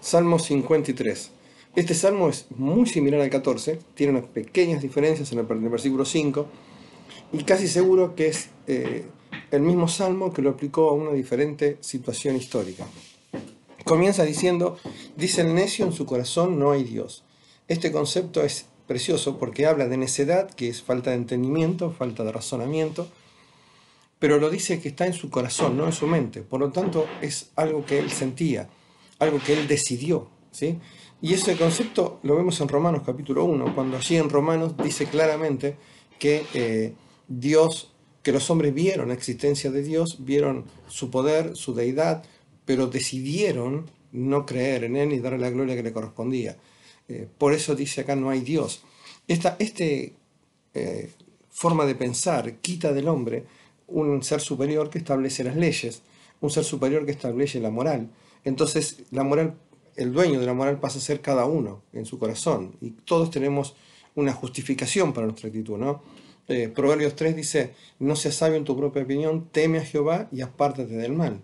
Salmo 53. Este salmo es muy similar al 14, tiene unas pequeñas diferencias en el versículo 5, y casi seguro que es el mismo salmo que lo aplicó a una diferente situación histórica. Comienza diciendo: dice el necio en su corazón, no hay Dios. Este concepto es precioso porque habla de necedad, que es falta de entendimiento, falta de razonamiento, pero lo dice que está en su corazón, no en su mente. Por lo tanto, es algo que él sentía, algo que él decidió, ¿sí? Y ese concepto lo vemos en Romanos capítulo 1, cuando allí en Romanos dice claramente que Dios, que los hombres vieron la existencia de Dios, vieron su poder, su deidad, pero decidieron no creer en él ni darle la gloria que le correspondía. Por eso dice acá: no hay Dios. Esta forma de pensar quita del hombre un ser superior que establece las leyes, un ser superior que establece la moral. Entonces la moral, el dueño de la moral pasa a ser cada uno en su corazón, y todos tenemos una justificación para nuestra actitud, ¿no? Proverbios 3 dice: no seas sabio en tu propia opinión, teme a Jehová y apártate del mal,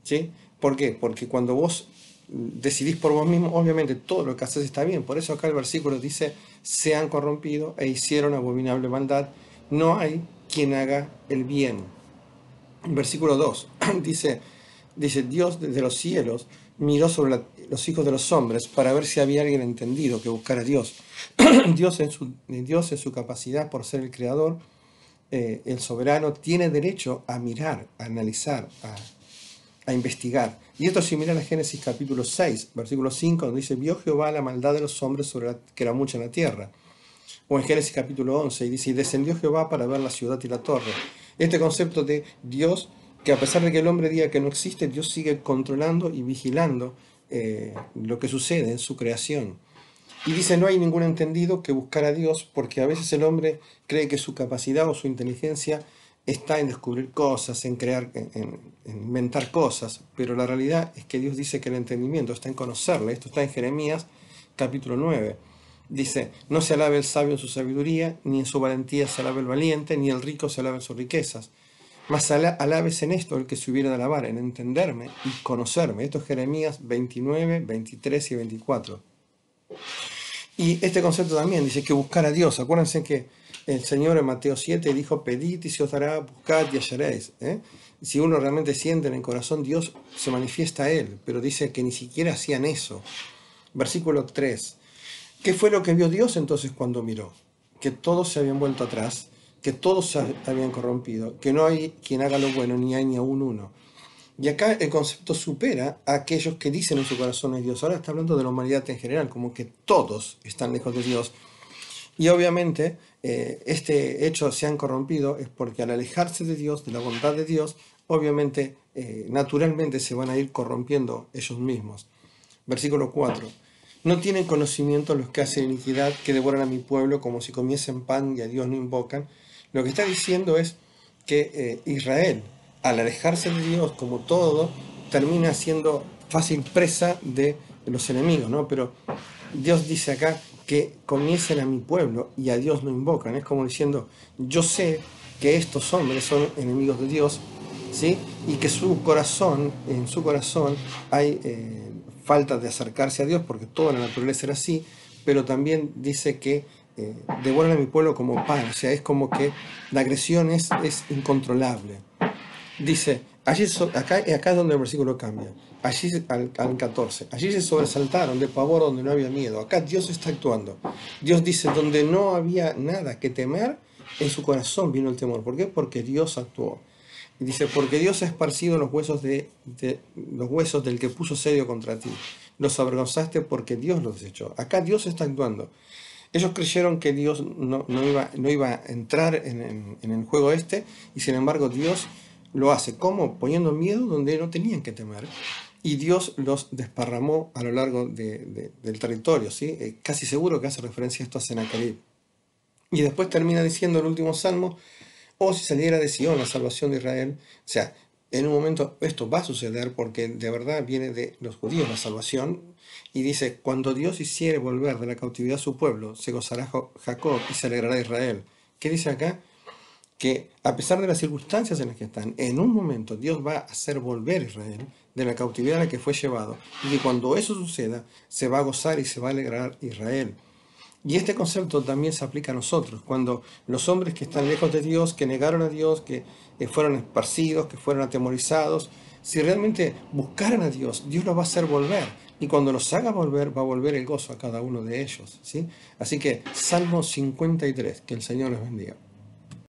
¿sí? ¿Por qué? Porque cuando vos decidís por vos mismo, obviamente todo lo que haces está bien. Por eso acá el versículo dice: se han corrompido e hicieron abominable maldad, no hay quien haga el bien. Versículo 2 dice: Dios desde los cielos miró sobre los hijos de los hombres para ver si había alguien entendido que buscara a Dios. Dios en su capacidad por ser el creador, el soberano, tiene derecho a mirar, a analizar, a investigar. Y esto es similar a Génesis capítulo 6, versículo 5, donde dice: vio Jehová la maldad de los hombres que era mucha en la tierra. O en Génesis capítulo 11, y dice: y descendió Jehová para ver la ciudad y la torre. Este concepto de Dios, que a pesar de que el hombre diga que no existe, Dios sigue controlando y vigilando lo que sucede en su creación. Y dice: no hay ningún entendido que buscar a Dios, porque a veces el hombre cree que su capacidad o su inteligencia está en descubrir cosas, en crear, en inventar cosas, pero la realidad es que Dios dice que el entendimiento está en conocerle. Esto está en Jeremías capítulo 9. Dice: no se alabe el sabio en su sabiduría, ni en su valentía se alabe el valiente, ni el rico se alabe en sus riquezas. Mas alabes en esto el que se hubiera de alabar, en entenderme y conocerme. Esto es Jeremías 29, 23 y 24. Y este concepto también dice que buscar a Dios. Acuérdense que el Señor en Mateo 7 dijo: pedid y se os dará, buscad y hallaréis. Si uno realmente siente en el corazón, Dios se manifiesta a él, pero dice que ni siquiera hacían eso. Versículo 3. ¿Qué fue lo que vio Dios entonces cuando miró? Que todos se habían vuelto atrás, que todos se habían corrompido, que no hay quien haga lo bueno, ni hay ni aún uno. Y acá el concepto supera a aquellos que dicen en su corazón es Dios. Ahora está hablando de la humanidad en general, como que todos están lejos de Dios. Y obviamente este hecho se han corrompido es porque al alejarse de Dios, de la bondad de Dios, obviamente, naturalmente se van a ir corrompiendo ellos mismos. Versículo 4. No tienen conocimiento los que hacen iniquidad, que devoran a mi pueblo como si comiesen pan y a Dios no invocan. Lo que está diciendo es que Israel, al alejarse de Dios, como todo, termina siendo fácil presa de los enemigos, ¿no? Pero Dios dice acá que comiesen a mi pueblo y a Dios no invocan. Es como diciendo: yo sé que estos hombres son enemigos de Dios, ¿sí? Y que en su corazón hay falta de acercarse a Dios, porque toda la naturaleza era así, pero también dice que devoran a mi pueblo como pan. O sea, es como que la agresión es incontrolable. Dice, acá es donde el versículo cambia. Allí al 14. Allí se sobresaltaron de pavor donde no había miedo. Acá Dios está actuando. Dios dice: donde no había nada que temer, en su corazón vino el temor. ¿Por qué? Porque Dios actuó. Y dice: porque Dios ha esparcido los huesos los huesos del que puso serio contra ti. Los avergonzaste porque Dios los desechó. Acá Dios está actuando. Ellos creyeron que Dios no iba a entrar en el juego y sin embargo Dios lo hace. ¿Cómo? Poniendo miedo donde no tenían que temer. Y Dios los desparramó a lo largo del territorio, ¿sí? Casi seguro que hace referencia a esto a Sennacherib. Y después termina diciendo el último salmo: o si saliera de Sion la salvación de Israel. O sea, en un momento esto va a suceder, porque de verdad viene de los judíos la salvación. Y dice: cuando Dios hiciere volver de la cautividad a su pueblo, se gozará Jacob y se alegrará Israel. ¿Qué dice acá? Que a pesar de las circunstancias en las que están, en un momento Dios va a hacer volver a Israel de la cautividad a la que fue llevado, y que cuando eso suceda, se va a gozar y se va a alegrar Israel. Y este concepto también se aplica a nosotros, cuando los hombres que están lejos de Dios, que negaron a Dios, que fueron esparcidos, que fueron atemorizados, si realmente buscaran a Dios, Dios los va a hacer volver. Y cuando los haga volver, va a volver el gozo a cada uno de ellos, ¿sí? Así que, Salmo 53, que el Señor les bendiga.